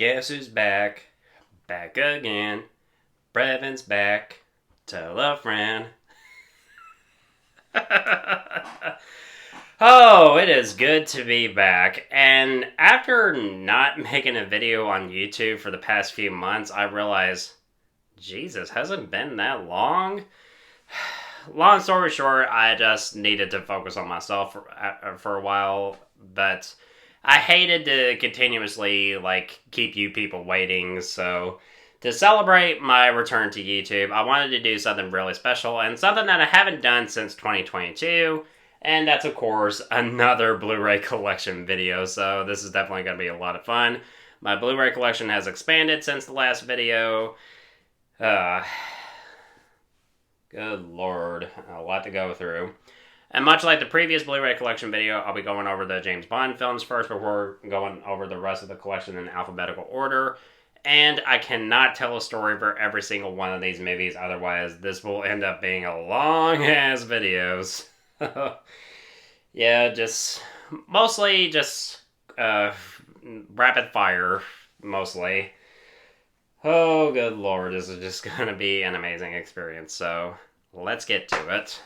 Guess who's back? Back again. Brevin's back. Tell a friend. Oh, it is good to be back. And after not making a video on YouTube for the past few months, I realized, Jesus, hasn't been that long? Long story short, I just needed to focus on myself for a while, but I hated to continuously, keep you people waiting, so to celebrate my return to YouTube, I wanted to do something really special, and something that I haven't done since 2022, and that's, of course, another Blu-ray collection video, so this is definitely going to be a lot of fun. My Blu-ray collection has expanded since the last video. Good lord, a lot to go through. And much like the previous Blu-ray collection video, I'll be going over the James Bond films first before going over the rest of the collection in alphabetical order. And I cannot tell a story for every single one of these movies, otherwise this will end up being a long-ass video. Yeah, mostly rapid fire, mostly. Oh, good lord, this is just going to be an amazing experience, so let's get to it.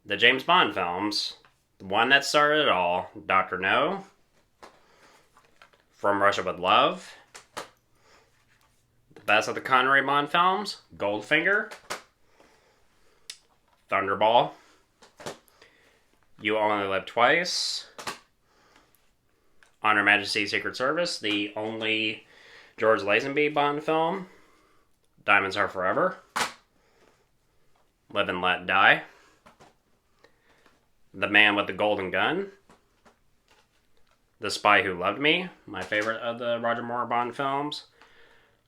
The James Bond films, the one that started it all, Dr. No, From Russia with Love, the best of the Connery Bond films, Goldfinger, Thunderball, You Only Live Twice, On Her Majesty's Secret Service, the only George Lazenby Bond film, Diamonds Are Forever, Live and Let Die, The Man with the Golden Gun, The Spy Who Loved Me, my favorite of the Roger Moore Bond films,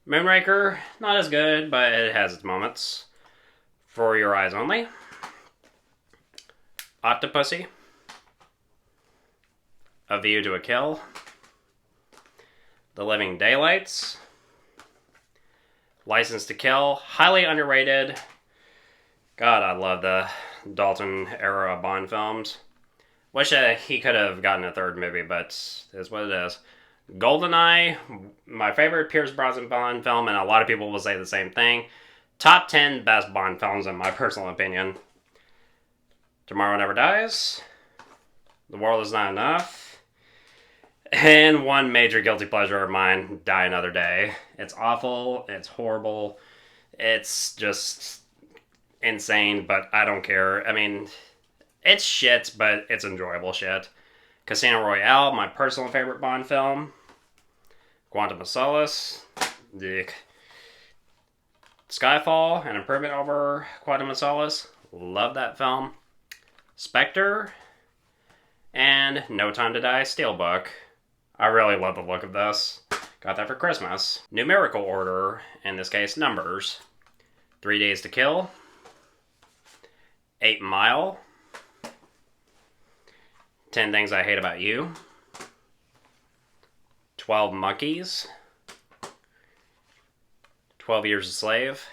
Moonraker, not as good, but it has its moments, For Your Eyes Only, Octopussy, A View to a Kill, The Living Daylights, License to Kill, highly underrated. God, I love the Dalton era Bond films. Wish he could have gotten a third movie, but it is what it is. GoldenEye, my favorite Pierce Brosnan Bond film, and a lot of people will say the same thing. Top 10 best Bond films in my personal opinion. Tomorrow Never Dies, The World Is Not Enough, and one major guilty pleasure of mine, Die Another Day. It's awful, it's horrible, it's just insane, but I don't care. I mean, it's shit, but it's enjoyable shit. Casino Royale, my personal favorite Bond film. Quantum of Solace. Dick. Skyfall, an improvement over Quantum of Solace. Love that film. Spectre. And No Time to Die Steelbook. I really love the look of this. Got that for Christmas. Numerical order, in this case numbers. 3 Days to Kill. 8 Mile. 10 Things I Hate About You, 12 Monkeys, 12 Years a Slave,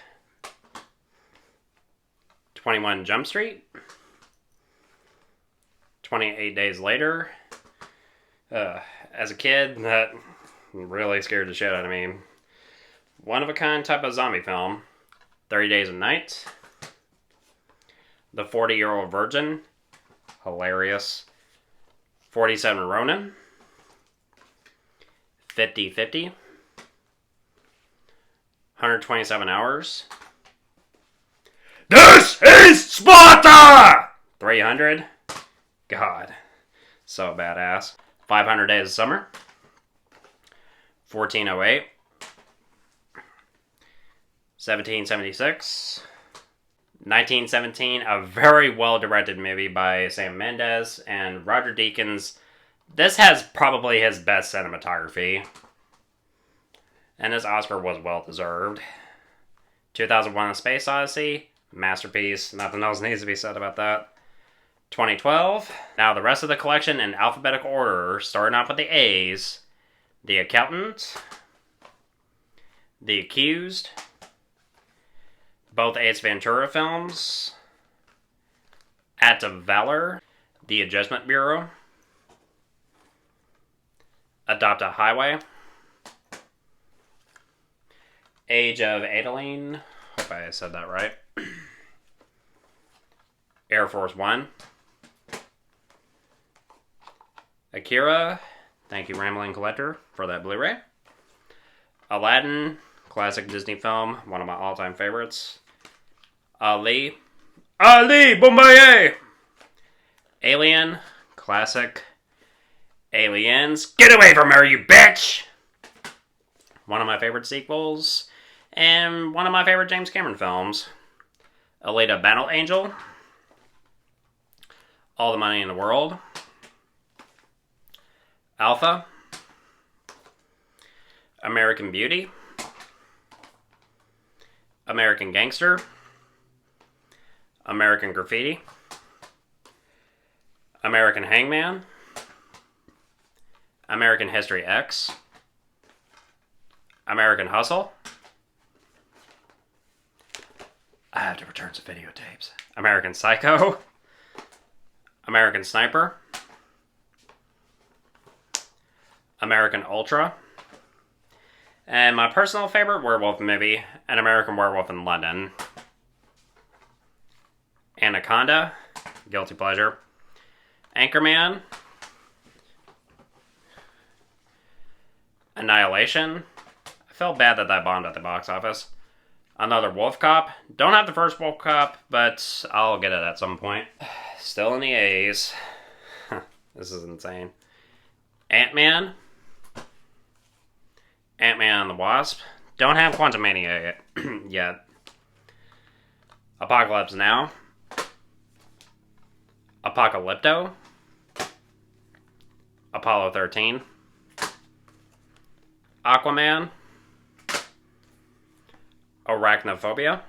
21 Jump Street, 28 Days Later. As a kid, that really scared the shit out of me. One of a kind type of zombie film, 30 Days a Night, The 40-Year-Old Virgin, hilarious. 47 Ronin, 50-50, 127 Hours, This is Sparta! 300, God, so badass. 500 Days of Summer, 1408, 1776, 1917, a very well-directed movie by Sam Mendes and Roger Deakins. This has probably his best cinematography. And his Oscar was well-deserved. 2001: A Space Odyssey, masterpiece. Nothing else needs to be said about that. 2012. Now the rest of the collection in alphabetical order, starting off with the A's. The Accountant, The Accused, both Ace Ventura films, Act of Valor, The Adjustment Bureau, Adopt a Highway, Age of Adaline, hope I said that right, Air Force One, Akira, thank you Rambling Collector for that Blu-ray, Aladdin, classic Disney film, one of my all-time favorites, Ali Bomaye, Alien, classic, Aliens, get away from her, you bitch! One of my favorite sequels, and one of my favorite James Cameron films. Alita Battle Angel, All the Money in the World, Alpha, American Beauty, American Gangster, American Graffiti, American Hangman, American History X, American Hustle, I have to return some videotapes, American Psycho, American Sniper, American Ultra, and my personal favorite werewolf movie, An American Werewolf in London, Anaconda, guilty pleasure, Anchorman, Annihilation, I felt bad that bombed at the box office, Another Wolf Cop, don't have the first Wolf Cop, but I'll get it at some point, still in the A's, this is insane, Ant-Man, Ant-Man and the Wasp, don't have Quantumania yet, Apocalypse Now, Apocalypto, Apollo 13, Aquaman, Arachnophobia,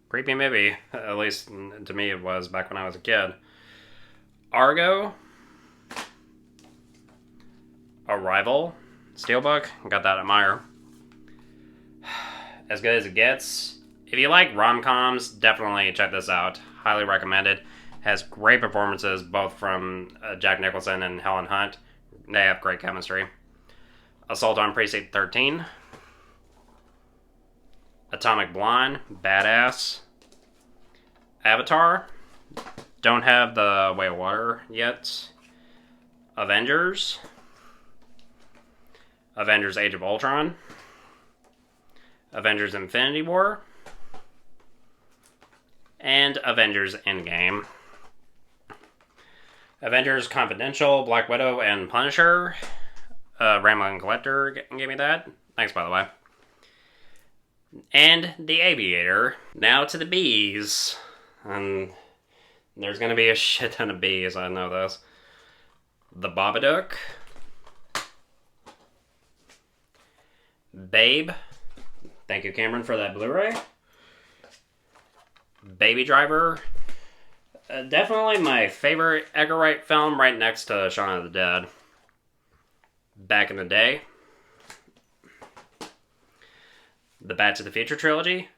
creepy movie, at least to me it was back when I was a kid, Argo, Arrival, Steelbook, got that at Meyer, As Good as It Gets. If you like rom-coms, definitely check this out. Highly recommended. Has great performances, both from Jack Nicholson and Helen Hunt. They have great chemistry. Assault on Precinct 13. Atomic Blonde, badass. Avatar, don't have The Way of Water yet. Avengers. Avengers Age of Ultron. Avengers Infinity War. And Avengers Endgame. Avengers Confidential, Black Widow, and Punisher. Rambling Collector gave me that. Thanks, by the way. And The Aviator. Now to the B's. And there's going to be a shit ton of B's, I know this. The Babadook. Babe. Thank you, Cameron, for that Blu-ray. Baby Driver. Definitely my favorite Edgar Wright film, right next to Shaun of the Dead. Back in the Day. The Back to the Future trilogy.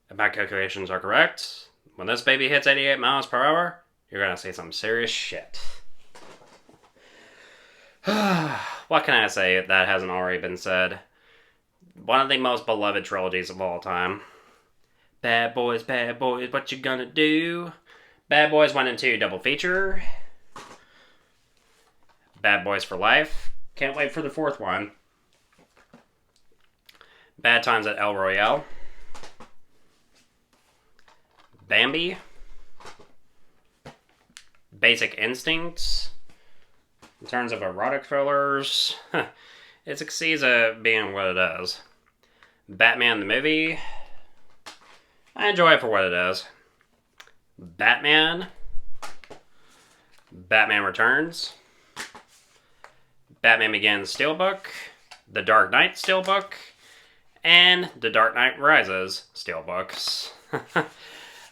If my calculations are correct, when this baby hits 88 miles per hour, you're going to see some serious shit. What can I say that hasn't already been said? One of the most beloved trilogies of all time. Bad Boys, what you gonna do? Bad Boys 1 and 2 double feature. Bad Boys for Life. Can't wait for the fourth one. Bad Times at El Royale. Bambi. Basic Instincts. In terms of erotic thrillers, it succeeds at being what it is. Batman the movie. I enjoy it for what it is. Batman. Batman Returns. Batman Begins Steelbook. The Dark Knight Steelbook. And The Dark Knight Rises Steelbooks.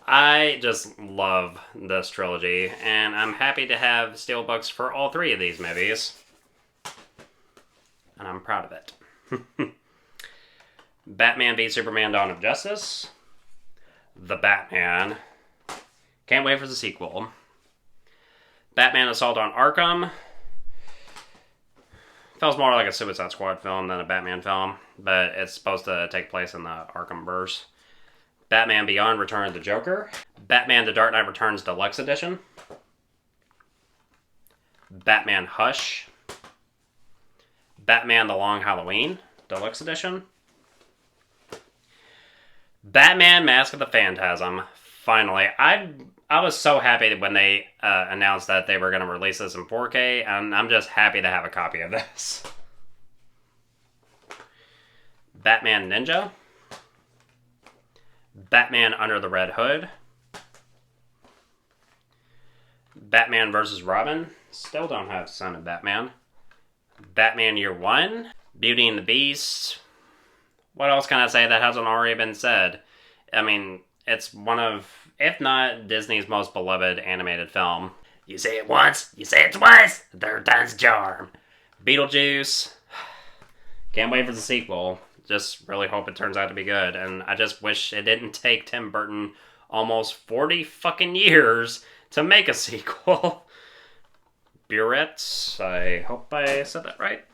I just love this trilogy, and I'm happy to have steelbooks for all three of these movies. and I'm proud of it. Batman v Superman Dawn of Justice. The Batman. Can't wait for the sequel. Batman Assault on Arkham. Feels more like a Suicide Squad film than a Batman film, but it's supposed to take place in the Arkhamverse. Batman Beyond Return of the Joker. Batman The Dark Knight Returns Deluxe Edition. Batman Hush. Batman The Long Halloween Deluxe Edition. Batman Mask of the Phantasm. Finally. I was so happy when they announced that they were going to release this in 4K, and I'm just happy to have a copy of this. Batman Ninja. Batman Under the Red Hood. Batman vs. Robin. Still don't have Son of Batman. Batman Year One. Beauty and the Beast. What else can I say that hasn't already been said? I mean, it's one of, if not Disney's most beloved animated film. You say it once, you say it twice, the third time's a charm. Beetlejuice. Can't wait for the sequel. Just really hope it turns out to be good. And I just wish it didn't take Tim Burton almost 40 fucking years to make a sequel. Burette. I hope I said that right.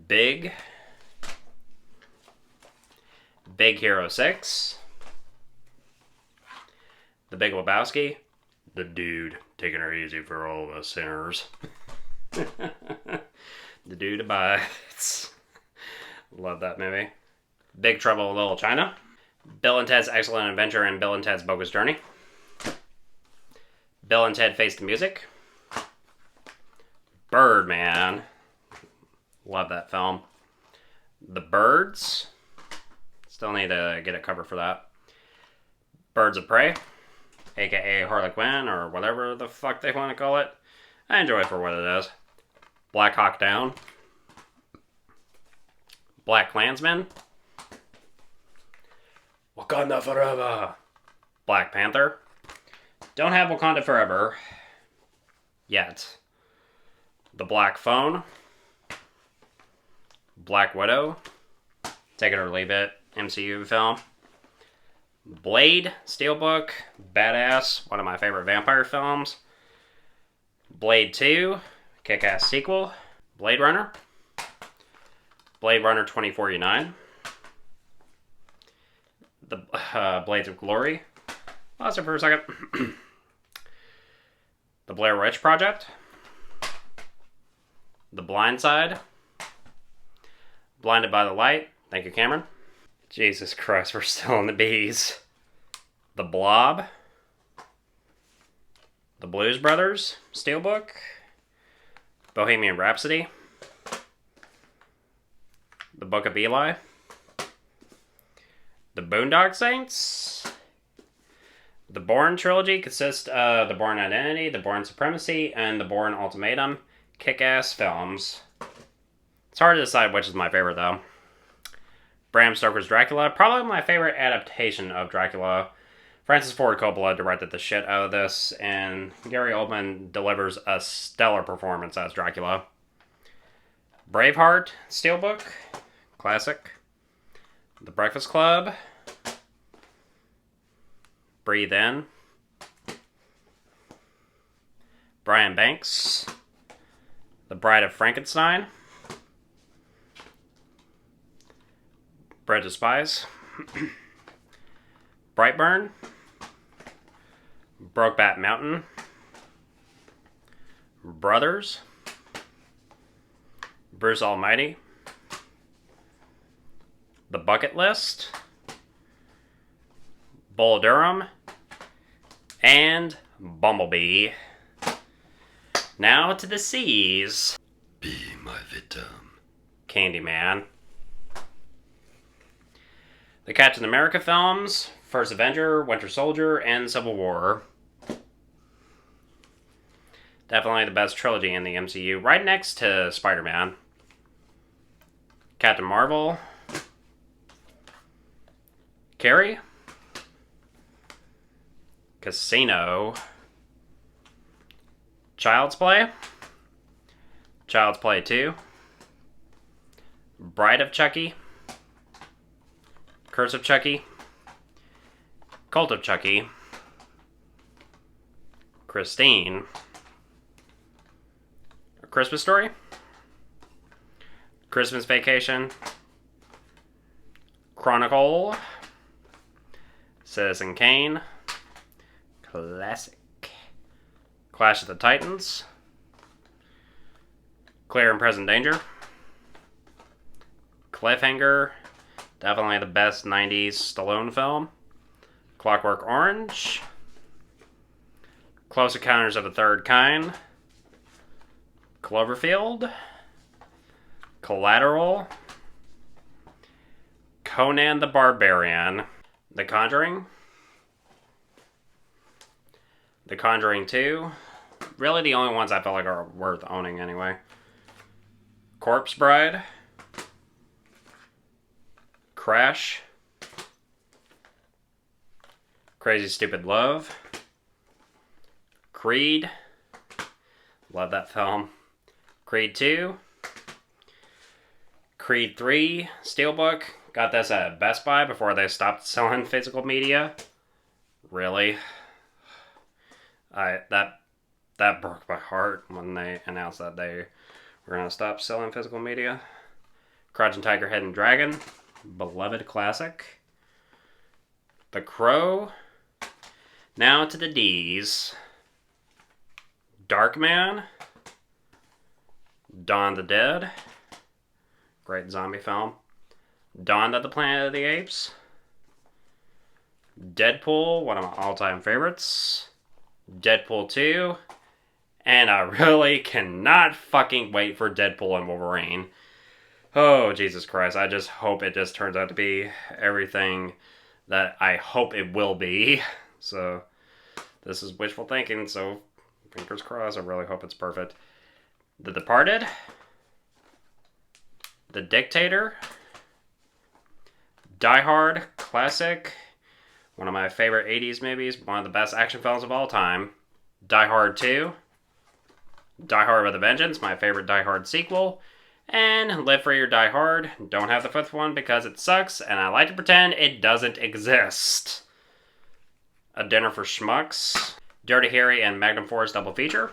Big Hero 6. The Big Lebowski. The Dude. Taking her easy for all of us sinners. The Dude abides. Love that movie. Big Trouble in Little China. Bill and Ted's Excellent Adventure and Bill and Ted's Bogus Journey. Bill and Ted Face the Music. Birdman. Love that film. The Birds. Still need to get a cover for that. Birds of Prey. AKA Harley Quinn, or whatever the fuck they want to call it. I enjoy it for what it is. Black Hawk Down. Black Klansman. Wakanda Forever. Black Panther. Don't have Wakanda Forever. Yet. The Black Phone. Black Widow. Take it or leave it. MCU film. Blade. Steelbook. Badass. One of my favorite vampire films. Blade 2. Kick-ass sequel. Blade Runner. Blade Runner 2049. The Blades of Glory. Lost it for a second. The Blair Witch Project. The Blind Side. Blinded by the Light. Thank you, Cameron. Jesus Christ, we're still in the B's. The Blob. The Blues Brothers. Steelbook. Bohemian Rhapsody. The Book of Eli. The Boondock Saints. The Bourne trilogy consists of The Bourne Identity, The Bourne Supremacy, and The Bourne Ultimatum. Kick-ass films. It's hard to decide which is my favorite, though. Bram Stoker's Dracula. Probably my favorite adaptation of Dracula. Francis Ford Coppola directed the shit out of this, and Gary Oldman delivers a stellar performance as Dracula. Braveheart, Steelbook. Classic. The Breakfast Club. Breathe In. Brian Banks. The Bride of Frankenstein. Bridge of Spies. Brightburn. Brokeback Mountain. Brothers. Bruce Almighty. The Bucket List. Bull Durham. And Bumblebee. Now to the C's. Be my victim. Candyman. The Captain America films. First Avenger, Winter Soldier, and Civil War. Definitely the best trilogy in the MCU. Right next to Spider-Man. Captain Marvel. Carrie. Casino. Child's Play. Child's Play 2. Bride of Chucky, Curse of Chucky, Cult of Chucky, Christine, A Christmas Story, Christmas Vacation, Chronicle, Citizen Kane, classic, Clash of the Titans, Clear and Present Danger, Cliffhanger, definitely the best 90s Stallone film, Clockwork Orange, Close Encounters of the Third Kind, Cloverfield, Collateral, Conan the Barbarian, The Conjuring, The Conjuring 2, really the only ones I felt like are worth owning anyway, Corpse Bride, Crash, Crazy Stupid Love, Creed, love that film, Creed 2, Creed 3, Steelbook, got this at Best Buy before they stopped selling physical media. Really? That broke my heart when they announced that they were going to stop selling physical media. Crouching Tiger, Hidden Dragon, beloved classic. The Crow. Now to the D's. Darkman. Dawn of the Dead. Great zombie film. Dawn of the Planet of the Apes. Deadpool, one of my all-time favorites. Deadpool 2. And I really cannot fucking wait for Deadpool and Wolverine. Oh, Jesus Christ. I just hope it just turns out to be everything that I hope it will be. So, this is wishful thinking, so fingers crossed. I really hope it's perfect. The Departed. The Dictator. Die Hard, classic. One of my favorite 80s movies. One of the best action films of all time. Die Hard 2. Die Hard with a Vengeance, my favorite Die Hard sequel. And Live Free or Die Hard. Don't have the fifth one because it sucks, and I like to pretend it doesn't exist. A Dinner for Schmucks. Dirty Harry and Magnum Force double feature.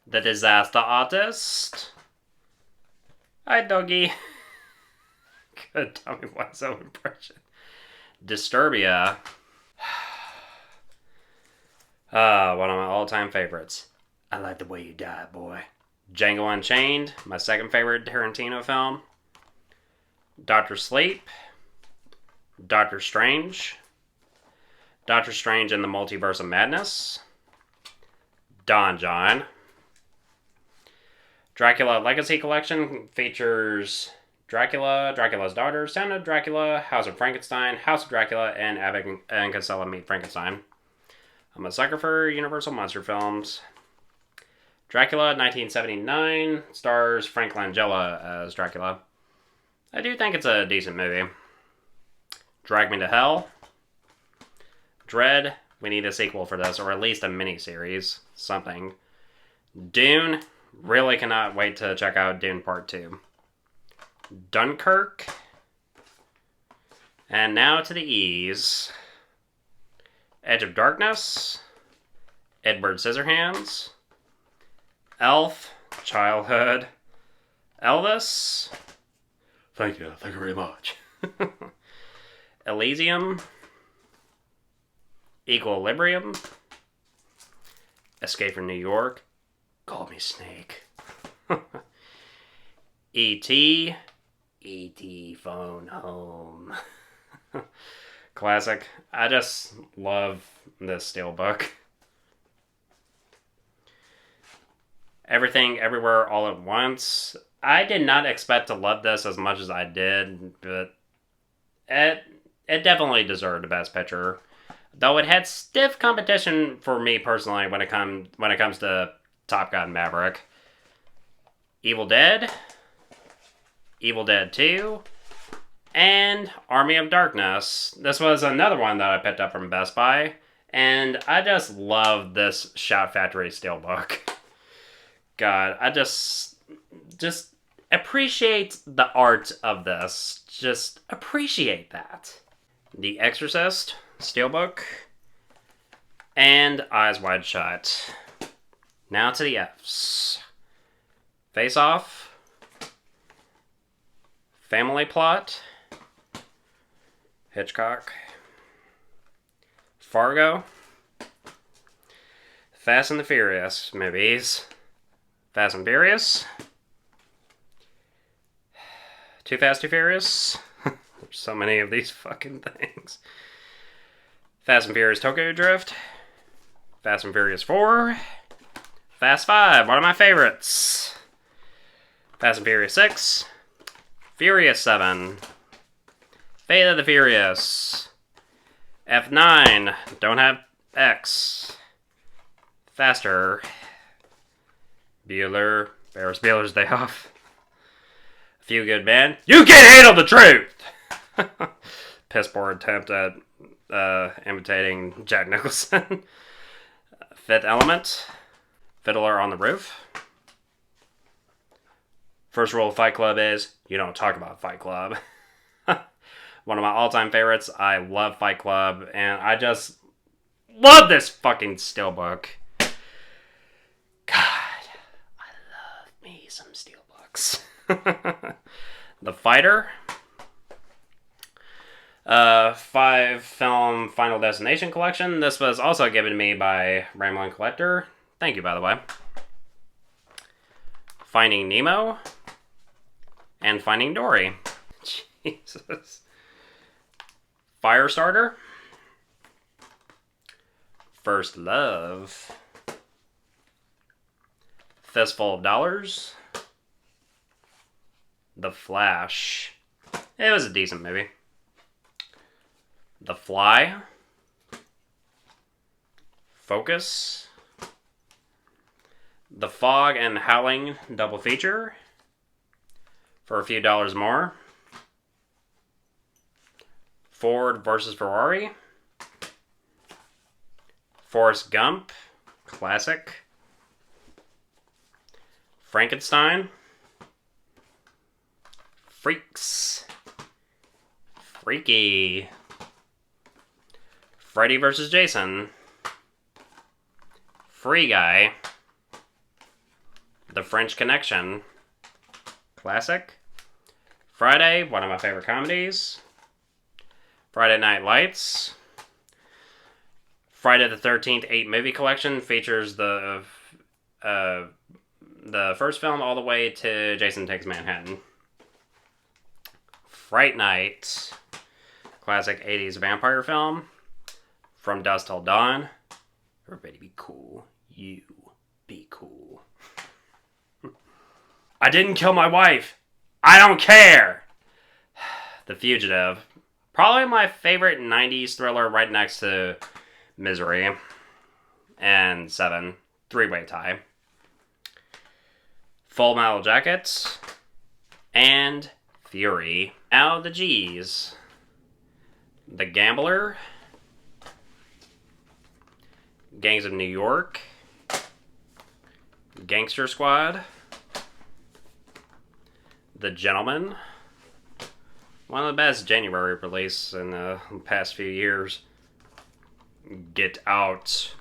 The Disaster Artist. Hi, doggy. Good Tommy Wiseau impression. Disturbia. One of my all-time favorites. I like the way you die, boy. Django Unchained, my second favorite Tarantino film. Doctor Sleep. Doctor Strange. Doctor Strange in the Multiverse of Madness. Don John. Dracula Legacy Collection features Dracula, Dracula's Daughter, Son of Dracula, House of Frankenstein, House of Dracula, and Abbott and Costello Meet Frankenstein. I'm a sucker for Universal Monster films. Dracula, 1979, stars Frank Langella as Dracula. I do think it's a decent movie. Drag Me to Hell. Dread, we need a sequel for this, or at least a miniseries. Something. Dune, really cannot wait to check out Dune Part 2. Dunkirk. And now to the E's. Edge of Darkness. Edward Scissorhands. Elf. Childhood. Elvis. Thank you very much. Elysium. Equilibrium. Escape from New York. Call me Snake. E.T. E.T. Phone Home. Classic. I just love this steelbook. Everything, Everywhere, All at Once. I did not expect to love this as much as I did, but it definitely deserved the Best Picture. Though it had stiff competition for me personally when it comes to Top Gun Maverick. Evil Dead, Evil Dead 2, and Army of Darkness. This was another one that I picked up from Best Buy, and I just love this Shout Factory steelbook. God, I just appreciate the art of this. Just appreciate that. The Exorcist, Steelbook, and Eyes Wide Shut. Now to the F's. Face Off, Family Plot, Hitchcock, Fargo, Fast and the Furious movies, Fast and Furious, Too Fast, Too Furious. There's so many of these fucking things. Fast and Furious Tokyo Drift, Fast and Furious 4, Fast 5, one of my favorites. Fast and Furious 6, Furious 7, Fate of the Furious, F9, don't have X, Faster, Bueller, Ferris Bueller's Day Off, A Few Good Men, You Can't Handle the Truth! Piss poor attempt at imitating Jack Nicholson. Fifth Element, Fiddler on the Roof. First rule of Fight Club is, you don't talk about Fight Club. One of my all-time favorites. I love Fight Club, and I just love this fucking steelbook. God, I love me some steelbooks. The Fighter. 5-film Final Destination collection. This was also given to me by Ramblin' Collector. Thank you, by the way. Finding Nemo. And Finding Dory. Jesus. Firestarter. First Love. Fistful of Dollars. The Flash. It was a decent movie. The Fly. Focus. The Fog and Howling double feature. For a few dollars more. Ford versus Ferrari. Forrest Gump. Classic. Frankenstein. Freaks. Freaky. Freddy vs. Jason. Free Guy. The French Connection. Classic. Friday, one of my favorite comedies. Friday Night Lights. Friday the 13th 8-movie collection features the first film all the way to Jason Takes Manhattan. Fright Night. Classic 80s vampire film. From Dusk Till Dawn. Everybody be cool. You be cool. I didn't kill my wife. I don't care. The Fugitive. Probably my favorite 90s thriller right next to Misery. And Seven. Three-way tie. Full Metal Jacket. And Fury. Now the G's. The Gambler. Gangs of New York. Gangster Squad. The Gentleman. One of the best January releases in the past few years. Get Out.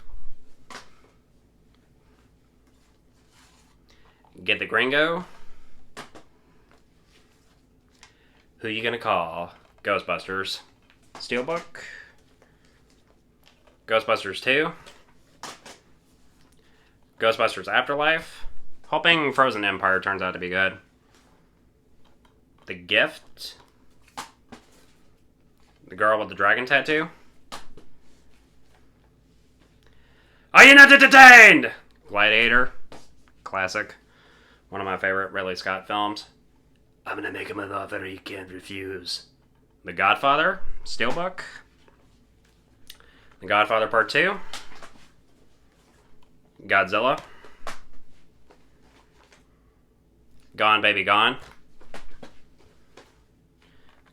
Get the Gringo. Who You Gonna Call? Ghostbusters. Steelbook. Ghostbusters 2. Ghostbusters Afterlife. Hoping Frozen Empire turns out to be good. The Gift. The Girl with the Dragon Tattoo. Are you not entertained? Gladiator. Classic. One of my favorite Ridley Scott films. I'm gonna make him an offer he can't refuse. The Godfather. Steelbook. The Godfather Part 2. Godzilla. Gone Baby Gone.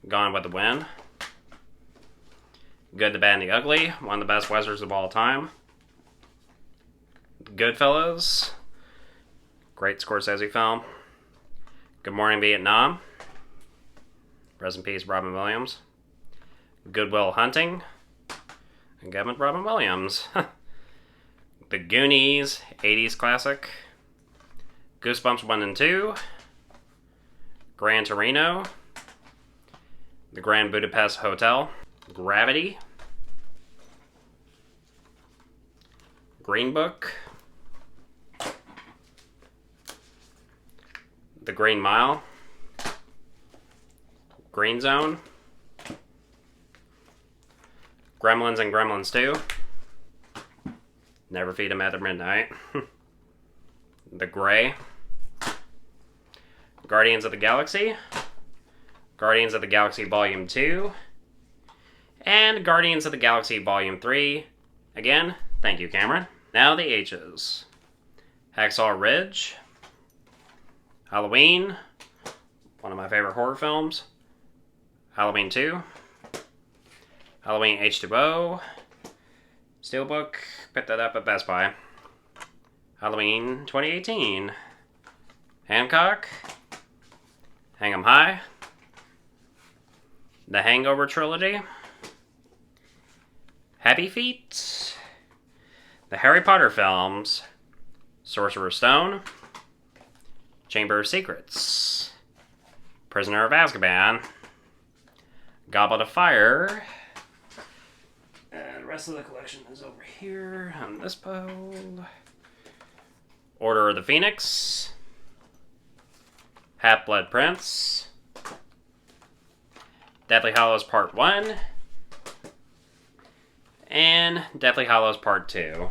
Gone with the Wind. Good, the Bad, and the Ugly. One of the best westerns of all time. Goodfellas. Great Scorsese film. Good Morning Vietnam. Rest in peace, Robin Williams. Good Will Hunting. Again with Robin Williams. The Goonies, 80s classic. Goosebumps 1 and 2. Gran Torino. The Grand Budapest Hotel. Gravity. Green Book. The Green Mile. Green Zone. Gremlins and Gremlins 2. Never Feed 'em After Midnight. The Gray. Guardians of the Galaxy. Guardians of the Galaxy Volume 2. And Guardians of the Galaxy Volume 3. Again, thank you, Cameron. Now the H's. Hacksaw Ridge. Halloween. One of my favorite horror films. Halloween 2. Halloween H2O. Steelbook. Picked that up at Best Buy. Halloween 2018. Hancock. Hang 'em High. The Hangover Trilogy. Happy Feet. The Harry Potter films. Sorcerer's Stone. Chamber of Secrets. Prisoner of Azkaban. Goblet of Fire. And the rest of the collection is over here on this pole. Order of the Phoenix. Half-Blood Prince. Deathly Hallows Part 1. And Deathly Hallows Part 2.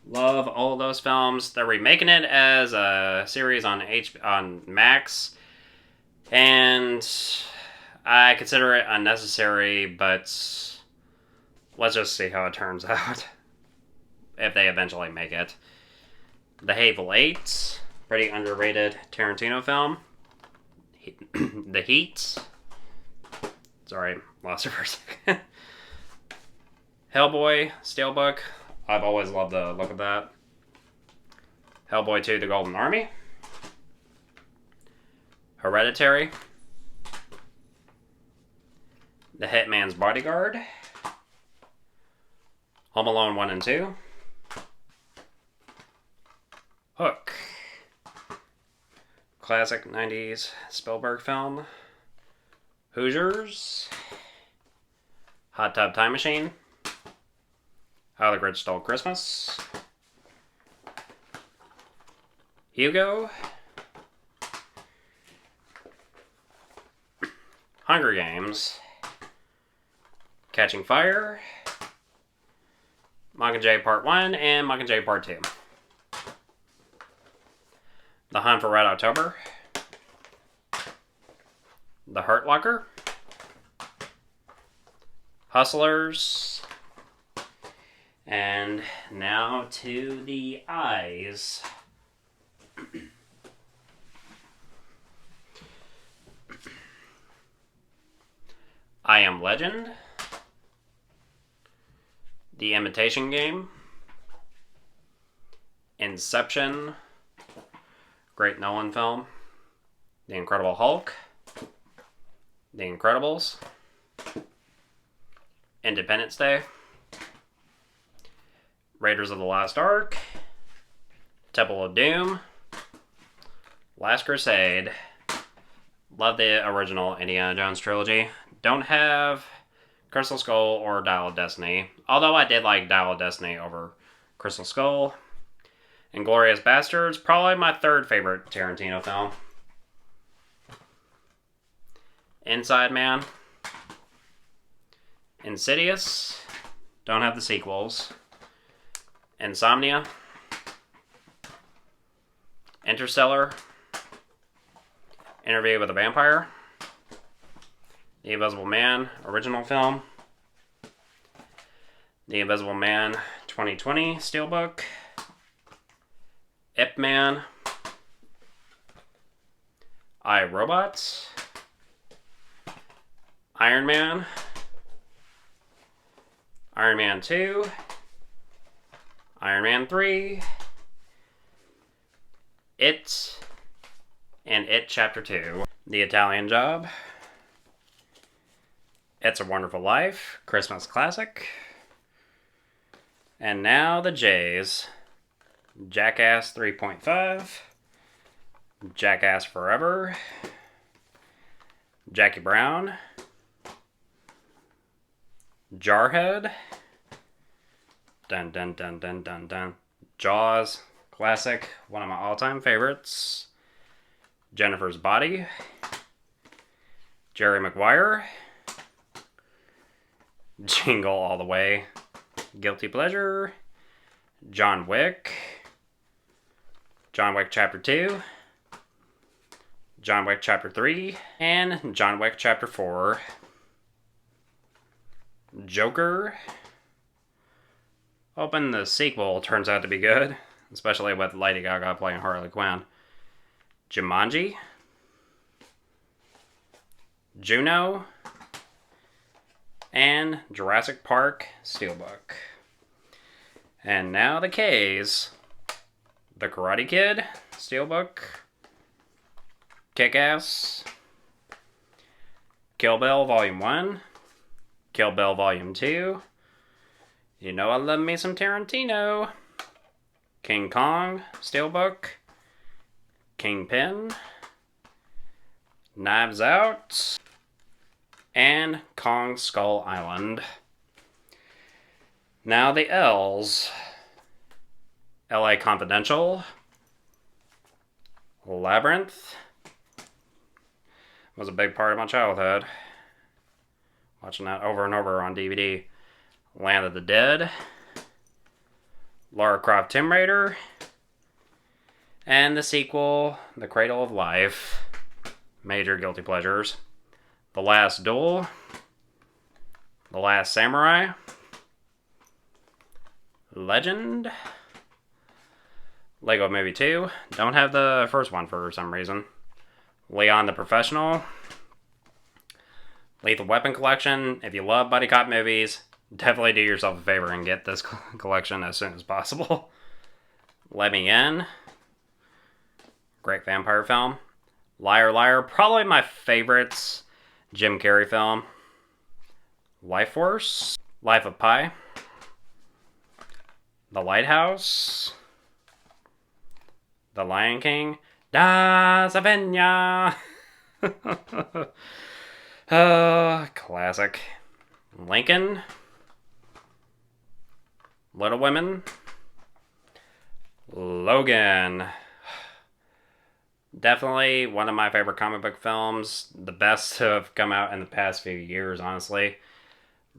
Love all those films. They're remaking it as a series on Max. And I consider it unnecessary, but let's just see how it turns out. If they eventually make it. The Hateful Eight. Pretty underrated Tarantino film. The Heat. Sorry, lost it for a second. Hellboy, Steelbook. I've always loved the look of that. Hellboy 2, The Golden Army. Hereditary. The Hitman's Bodyguard. Home Alone 1 and 2. Hook. Classic 90s Spielberg film. Hoosiers. Hot Tub Time Machine. How the Grinch Stole Christmas. Hugo. Hunger Games. Catching Fire. Mockingjay Part 1 and Mockingjay Part 2. The Hunt for Red October. The Hurt Locker. Hustlers. And now to the eyes. I Am Legend. The Imitation Game. Inception. Great Nolan film. The Incredible Hulk. The Incredibles. Independence Day. Raiders of the Lost Ark. Temple of Doom. Last Crusade. Love the original Indiana Jones trilogy. Don't have Crystal Skull or Dial of Destiny. Although I did like Dial of Destiny over Crystal Skull. Inglourious Bastards. Probably my third favorite Tarantino film. Inside Man. Insidious. Don't have the sequels. Insomnia. Interstellar. Interview with a Vampire. The Invisible Man, original film. The Invisible Man 2020 Steelbook. Ip Man. I, Robot. Iron Man. Iron Man 2. Iron Man 3. It. and It Chapter 2. The Italian Job. It's a Wonderful Life. Christmas Classic. And now the J's. Jackass 3.5. Jackass Forever. Jackie Brown. Jarhead. Dun dun dun dun dun dun. Jaws. Classic. One of my all-time favorites. Jennifer's Body. Jerry Maguire. Jingle All the Way. Guilty Pleasure. John Wick. John Wick Chapter 2. John Wick Chapter 3. And John Wick Chapter 4. Joker. Hoping the sequel turns out to be good, especially with Lady Gaga playing Harley Quinn. Jumanji. Juno. And Jurassic Park Steelbook. And now the K's. The Karate Kid Steelbook. Kick-Ass. Kill Bill Volume 1. Kill Bill Volume 2. You know I love me some Tarantino. King Kong Steelbook. Kingpin. Knives Out. And Kong Skull Island. Now the L's. LA Confidential. Labyrinth. Was a big part of my childhood. Watching that over and over on DVD. Land of the Dead. Lara Croft Tomb Raider. And the sequel, The Cradle of Life. Major guilty pleasures. The Last Duel. The Last Samurai. Legend. Lego Movie 2. Don't have the first one for some reason. Leon the Professional. Lethal Weapon Collection. If you love buddy cop movies, definitely do yourself a favor and get this collection as soon as possible. Let Me In. Great vampire film. Liar Liar. Probably my favorite Jim Carrey film. Life Force. Life of Pi. The Lighthouse. The Lion King. Da Savenya. Classic. Lincoln. Little Women. Logan. Definitely one of my favorite comic book films. The best to have come out in the past few years, honestly.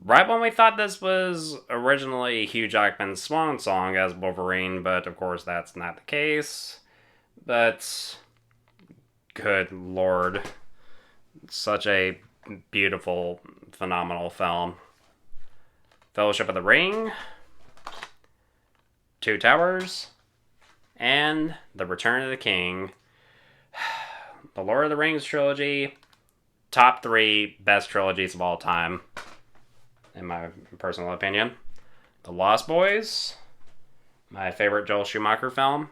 Right when we thought this was originally Hugh Jackman's swan song as Wolverine, but of course that's not the case. But, good lord. Such a beautiful, phenomenal film. Fellowship of the Ring. Two Towers. And The Return of the King. The Lord of the Rings trilogy, top 3 best trilogies of all time, in my personal opinion. The Lost Boys, my favorite Joel Schumacher film.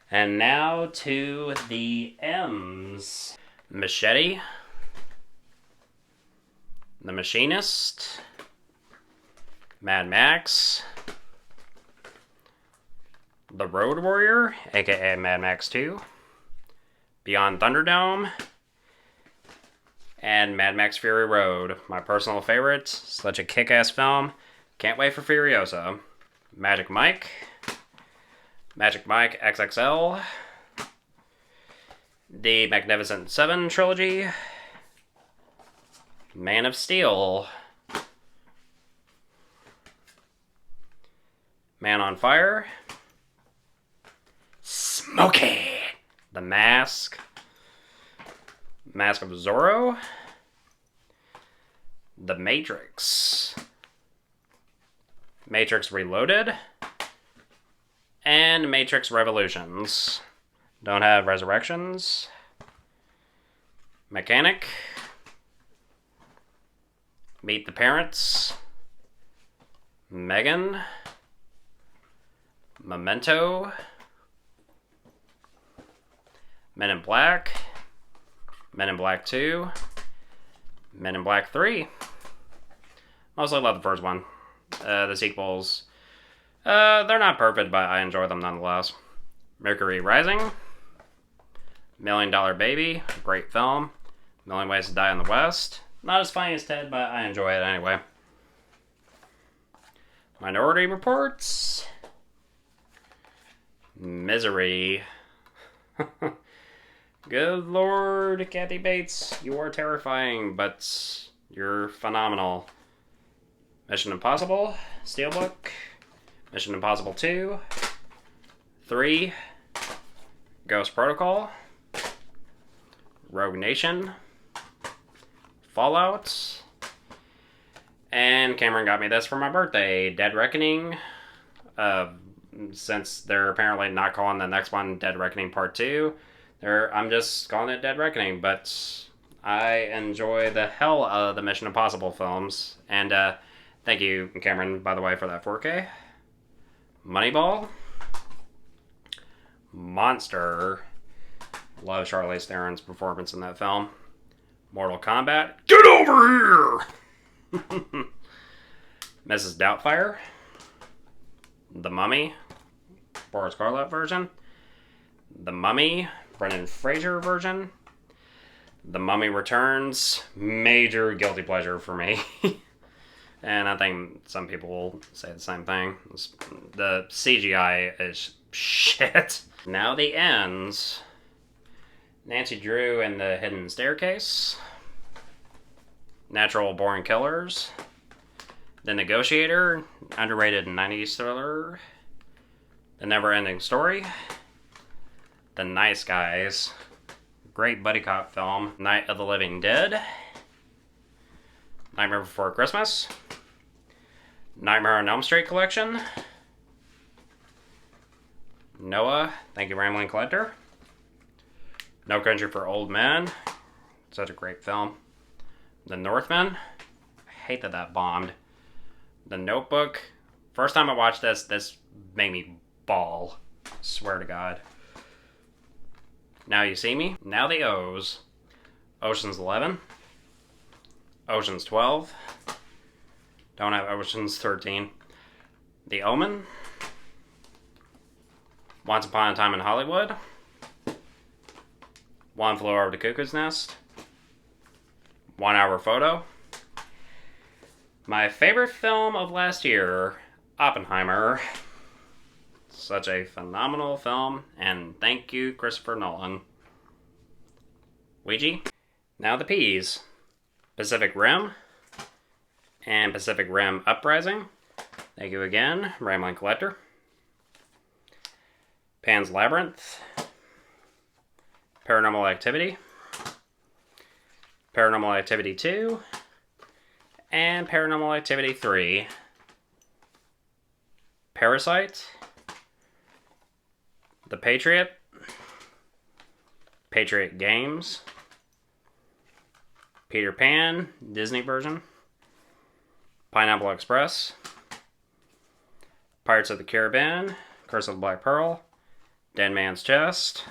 And now to the M's. Machete. The Machinist. Mad Max. The Road Warrior, aka Mad Max 2. Beyond Thunderdome, and Mad Max Fury Road, my personal favorite. Such a kick-ass film. Can't wait for Furiosa. Magic Mike. Magic Mike XXL. The Magnificent Seven trilogy. Man of Steel. Man on Fire. Smokey. The Mask. Mask of Zorro. The Matrix. Matrix Reloaded. And Matrix Revolutions. Don't have Resurrections. Mechanic. Meet the Parents. Megan. Memento. Men in Black, Men in Black 2, Men in Black 3. Mostly love the first one. The sequels, they're not perfect, but I enjoy them nonetheless. Mercury Rising, $1 Million Baby, great film. Million Ways to Die in the West. Not as funny as Ted, but I enjoy it anyway. Minority Reports. Misery. Good Lord, Kathy Bates, you are terrifying, but you're phenomenal. Mission Impossible, Steelbook. Mission Impossible 2. 3. Ghost Protocol. Rogue Nation. Fallout. And Cameron got me this for my birthday, Dead Reckoning. Since they're apparently not calling the next one Dead Reckoning Part 2, I'm just calling it Dead Reckoning, but I enjoy the hell out of the Mission Impossible films. And thank you, Cameron, by the way, for that 4K. Moneyball. Monster. Love Charlize Theron's performance in that film. Mortal Kombat. Get over here! Mrs. Doubtfire. The Mummy. Boris Karloff version. The Mummy. Brendan Fraser version. The Mummy Returns. Major guilty pleasure for me. And I think some people will say the same thing. The CGI is shit. Now the ends. Nancy Drew and the Hidden Staircase. Natural Born Killers. The Negotiator. Underrated 90s thriller. The Never Ending Story. The Nice Guys. Great buddy cop film. Night of the Living Dead. Nightmare Before Christmas. Nightmare on Elm Street collection. Noah, Thank You Rambling Collector. No Country for Old Men. Such a great film. The Northman. I hate that bombed. The Notebook. First time I watched this made me bawl. Swear to God. Now You See Me. Now the O's. Ocean's 11. Ocean's 12. Don't have Ocean's 13. The Omen. Once Upon a Time in Hollywood. One Flew Over the Cuckoo's Nest. 1 Hour Photo. My favorite film of last year, Oppenheimer. Such a phenomenal film, and thank you, Christopher Nolan. Ouija. Now the P's. Pacific Rim. And Pacific Rim Uprising. Thank you again, Rambling Collector. Pan's Labyrinth. Paranormal Activity. Paranormal Activity 2. And Paranormal Activity 3. Parasite. The Patriot. Patriot Games. Peter Pan, Disney version. Pineapple Express. Pirates of the Caribbean. Curse of the Black Pearl. Dead Man's Chest.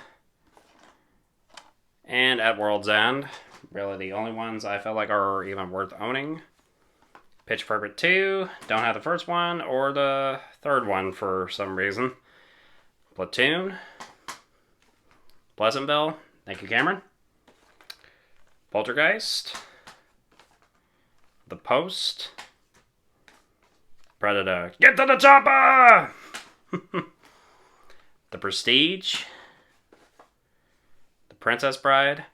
And At World's End. Really the only ones I felt like are even worth owning. Pitch Perfect 2. Don't have the first one or the third one for some reason. Platoon. Pleasantville. Thank you, Cameron. Poltergeist. The Post. Predator. Get to the chopper! The Prestige. The Princess Bride.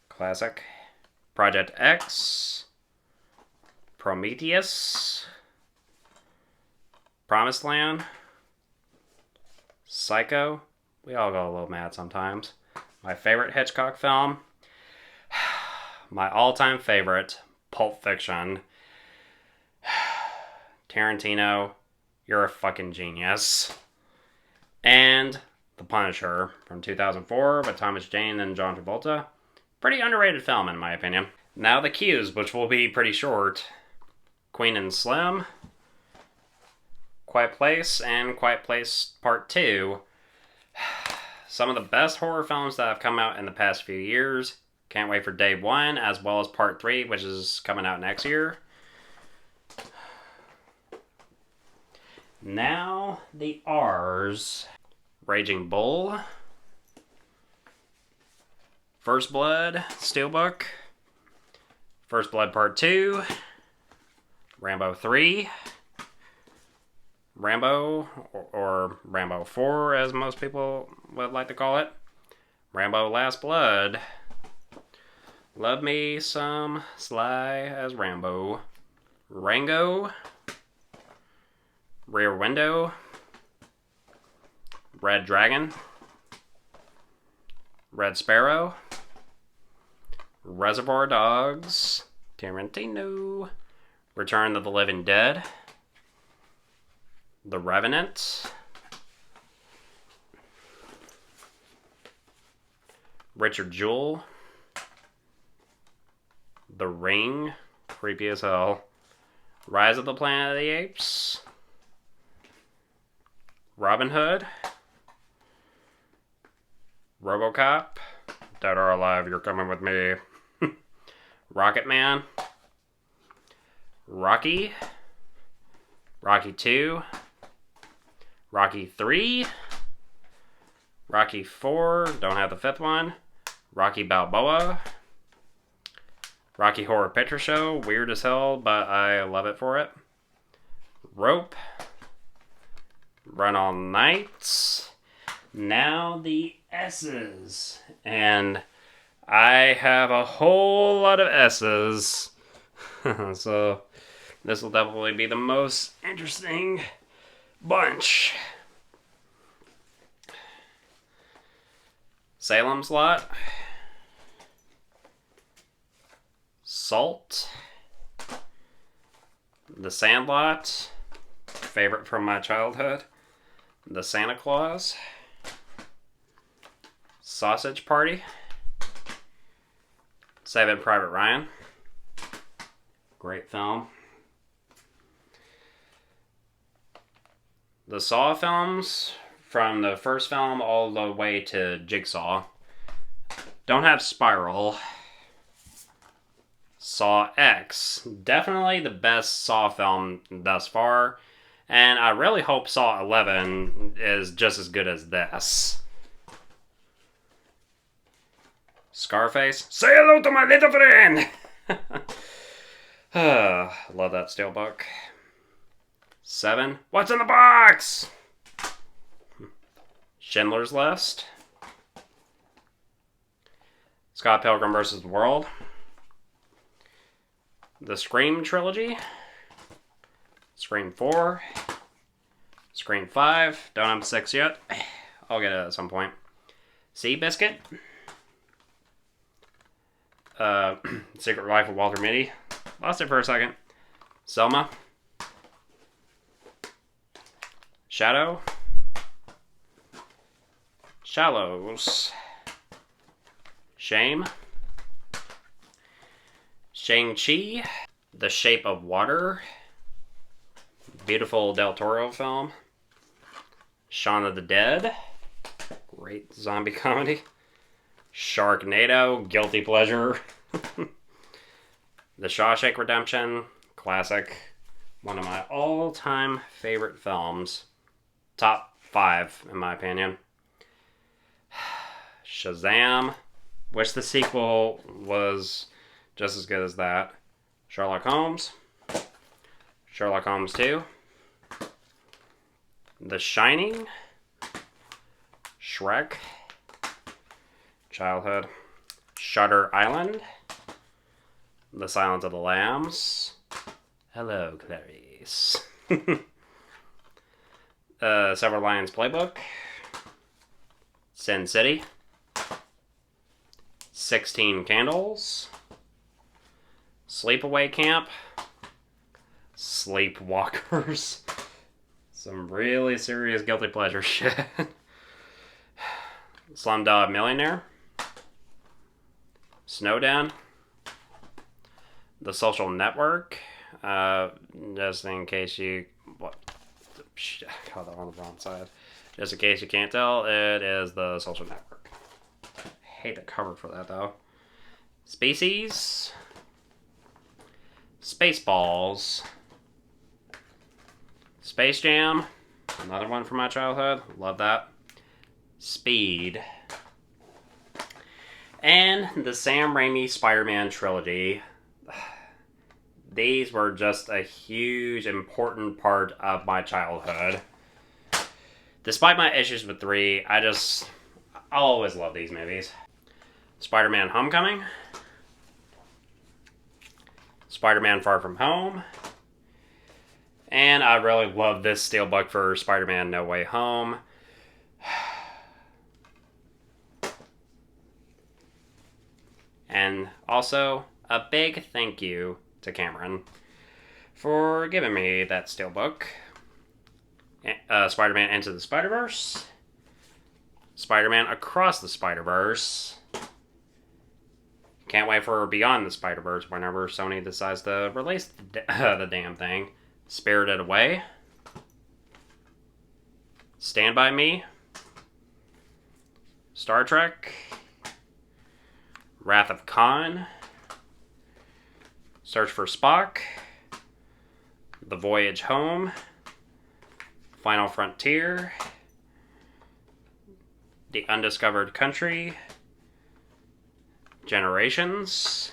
Classic. Project X. Prometheus. Promised Land. Psycho. We all go a little mad sometimes. My favorite Hitchcock film. My all-time favorite, Pulp Fiction. Tarantino, you're a fucking genius. And The Punisher from 2004 by Thomas Jane and John Travolta. Pretty underrated film in my opinion. Now the Q's, which will be pretty short. Queen and Slim. Quiet Place and Quiet Place Part 2. some of the best horror films that have come out in the past few years. Can't wait for day 1, as well as part 3, which is coming out next year. Now, the R's. Raging Bull. First Blood, Steelbook. First Blood Part 2. Rambo 3. Rambo, or Rambo 4, as most people would like to call it. Rambo Last Blood. Love me some Sly as Rambo. Rango. Rear Window. Red Dragon. Red Sparrow. Reservoir Dogs. Tarantino. Return of the Living Dead. The Revenant. Richard Jewell. The Ring. Creepy as hell. Rise of the Planet of the Apes. Robin Hood. RoboCop. Dead or Alive, You're Coming With Me. Rocket Man. Rocky. Rocky 2. Rocky 3. Rocky 4. Don't have the 5th one. Rocky Balboa. Rocky Horror Picture Show. Weird as hell, but I love it for it. Rope. Run All Night. Now the S's. And I have a whole lot of S's. So this will definitely be the most interesting bunch. Salem's Lot. Salt. The Sandlot. Favorite from my childhood. The Santa Claus. Sausage Party. Saving Private Ryan. Great film. The Saw films, from the first film all the way to Jigsaw, don't have Spiral. Saw X, definitely the best Saw film thus far, and I really hope Saw 11 is just as good as this. Scarface, say hello to my little friend! Love that steelbook. 7, what's in the box? Schindler's List. Scott Pilgrim vs. the World. The Scream trilogy. Scream 4. Scream 5. Don't have 6 yet. I'll get it at some point. Seabiscuit. Secret Life of Walter Mitty. Lost it for a second. Selma. Shadow. Shallows. Shame. Shang-Chi. The Shape of Water. Beautiful Del Toro film. Shaun of the Dead. Great zombie comedy. Sharknado. Guilty pleasure. The Shawshank Redemption. Classic. One of my all-time favorite films. Top 5, in my opinion. Shazam. Wish the sequel was just as good as that. Sherlock Holmes. Sherlock Holmes 2. The Shining. Shrek. Childhood. Shutter Island. The Silence of the Lambs. Hello, Clarice. Silver Lions Playbook. Sin City. 16 Candles. Sleepaway Camp. Sleepwalkers. Some really serious guilty pleasure shit. Slumdog Millionaire. Snowden. The Social Network. Just in case you... What? Shit, I got that on the wrong side. Just in case you can't tell, it is the Social Network. I hate the cover for that, though. Species. Spaceballs. Space Jam. Another one from my childhood. Love that. Speed. And the Sam Raimi Spider-Man trilogy. These were just a huge, important part of my childhood. Despite my issues with 3, I'll always love these movies. Spider-Man Homecoming. Spider-Man Far From Home. And I really love this steelbook for Spider-Man No Way Home. And also, a big thank you to Cameron for giving me that steelbook. Spider-Man Into the Spider-Verse. Spider-Man Across the Spider-Verse. Can't wait for Beyond the Spider-Verse whenever Sony decides to release the damn thing. Spirited Away. Stand By Me. Star Trek. Wrath of Khan. Search for Spock. The Voyage Home. Final Frontier. The Undiscovered Country. Generations.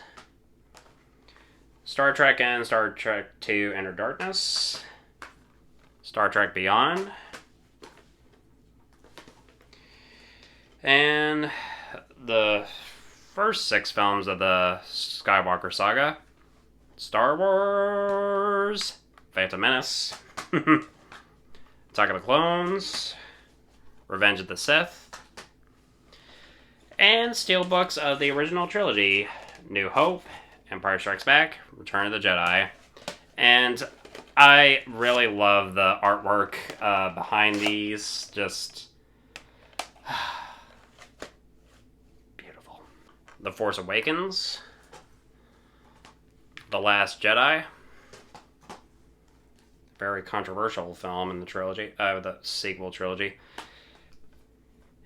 Star Trek and Star Trek II Enter Darkness. Star Trek Beyond. And the first 6 films of the Skywalker saga. Star Wars. Phantom Menace. Attack of the Clones. Revenge of the Sith. And steelbooks of the original trilogy. New Hope. Empire Strikes Back. Return of the Jedi. And I really love the artwork behind these. Just beautiful. The Force Awakens. The Last Jedi. Very controversial film in the trilogy, the sequel trilogy.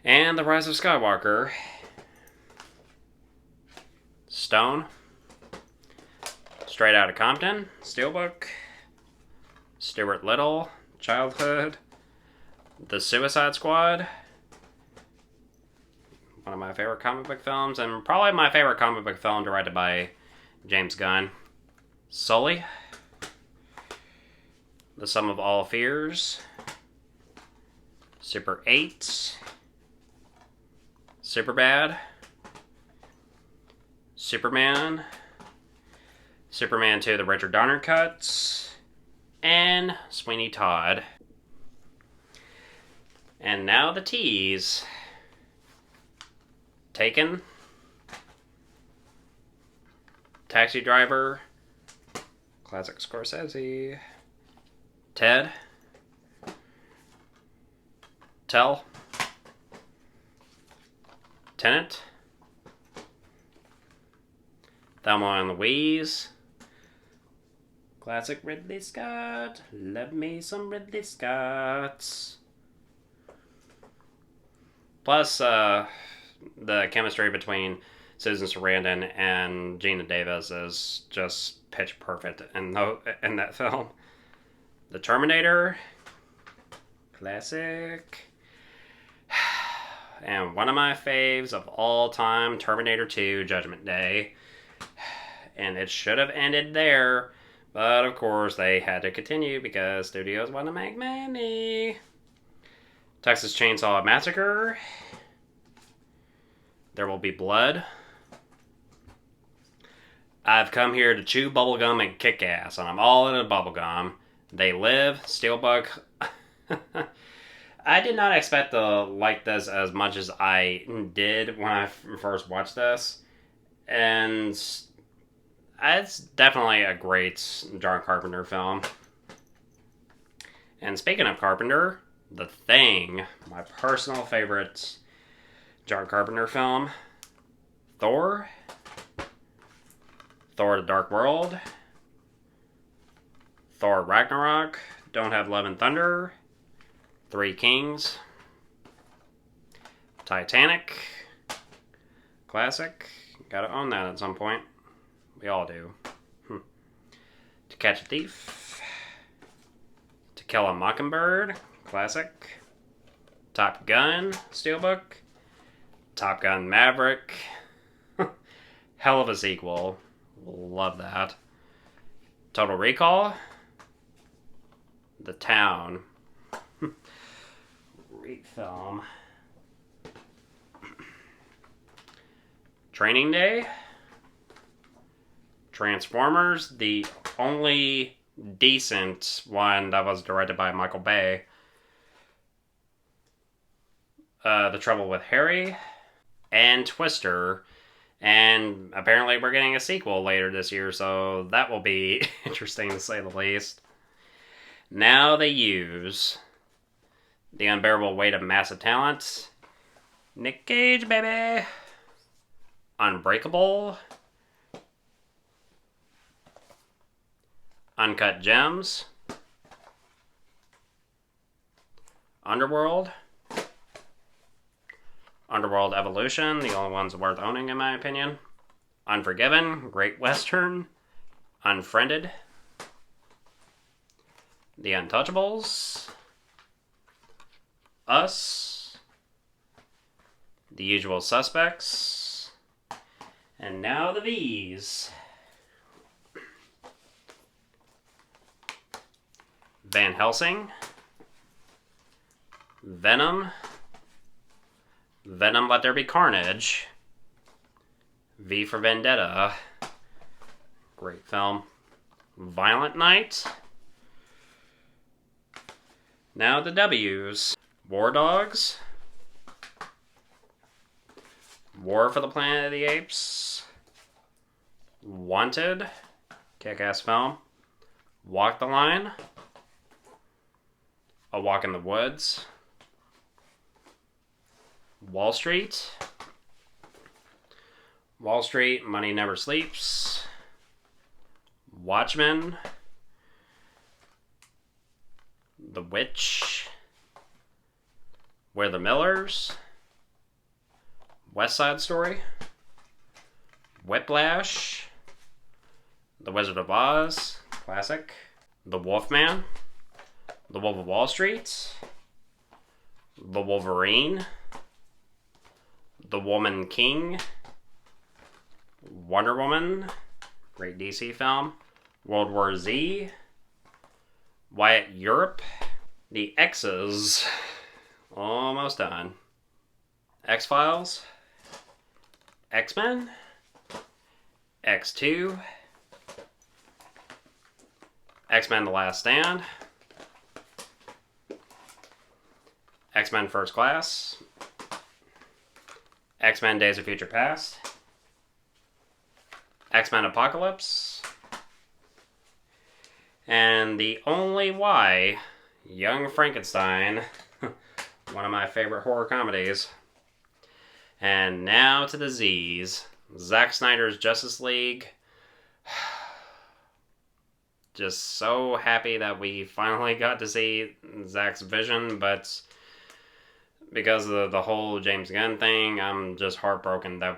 And The Rise of Skywalker. Stone. Straight Outta Compton. Steelbook. Stuart Little. Childhood. The Suicide Squad. One of my favorite comic book films, and probably my favorite comic book film directed by James Gunn. Sully. The Sum of All Fears. Super 8. Superbad. Superman. Superman 2, the Richard Donner cuts. And Sweeney Todd. And now the tease. Taken. Taxi Driver. Classic Scorsese. Ted. Tell. Tenet. Thelma and Louise. Classic Ridley Scott. Love me some Ridley Scotts. Plus, the chemistry between Susan Sarandon and Gina Davis is just pitch perfect in that film. The Terminator. Classic. And one of my faves of all time, Terminator 2, Judgment Day. And it should have ended there, but of course they had to continue because studios want to make money. Texas Chainsaw Massacre. There Will Be Blood. I've come here to chew bubblegum and kick ass, and I'm all in a bubblegum. They Live, Steelbook. I did not expect to like this as much as I did when I first watched this. And it's definitely a great John Carpenter film. And speaking of Carpenter, The Thing, my personal favorite John Carpenter film. Thor. Thor The Dark World. Thor Ragnarok. Don't Have Love and Thunder. Three Kings. Titanic. Classic. Gotta own that at some point. We all do. To Catch a Thief. To Kill a Mockingbird. Classic. Top Gun. Steelbook. Top Gun Maverick. Hell of a sequel. Love that. Total Recall. The Town. Great film. Training Day. Transformers, the only decent one that was directed by Michael Bay. The Trouble with Harry. And Twister. And apparently we're getting a sequel later this year, so that will be interesting to say the least. Now they use The Unbearable Weight of Massive Talent. Nick Cage, baby! Unbreakable. Uncut Gems. Underworld. Underworld Evolution, the only ones worth owning in my opinion. Unforgiven, Great Western. Unfriended. The Untouchables. Us. The Usual Suspects. And now the V's. Van Helsing. Venom. Venom Let There Be Carnage. V for Vendetta. Great film. Violent Night. Now the W's. War Dogs. War for the Planet of the Apes. Wanted. Kick-ass film. Walk the Line. A Walk in the Woods. Wall Street. Wall Street, Money Never Sleeps. Watchmen. The Witch. We're the Millers. West Side Story. Whiplash. The Wizard of Oz. Classic. The Wolfman. The Wolf of Wall Street. The Wolverine. The Woman King. Wonder Woman. Great DC film. World War Z. Wyatt Europe. The X's. Almost done. X-Files. X-Men. X2. X-Men The Last Stand. X-Men First Class. X-Men Days of Future Past. X-Men Apocalypse. And the only Y, Young Frankenstein. One of my favorite horror comedies. And now to the Z's. Zack Snyder's Justice League. Just so happy that we finally got to see Zack's vision, but because of the whole James Gunn thing, I'm just heartbroken that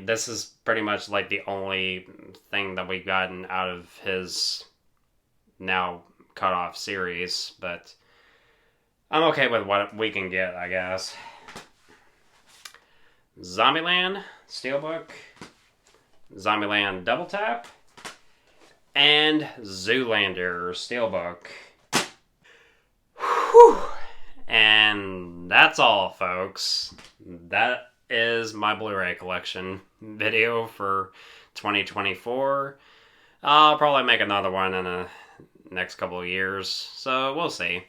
this is pretty much like the only thing that we've gotten out of his now cut off series, but I'm okay with what we can get, I guess. Zombieland, Steelbook, Zombieland Double Tap, and Zoolander, Steelbook. Whew. And that's all, folks. That is my Blu-ray collection video for 2024. I'll probably make another one in the next couple of years, so we'll see.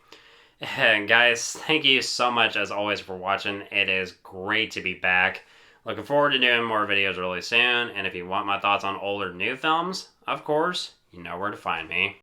And guys, thank you so much as always for watching. It is great to be back. Looking forward to doing more videos really soon. And if you want my thoughts on old or new films, of course, you know where to find me.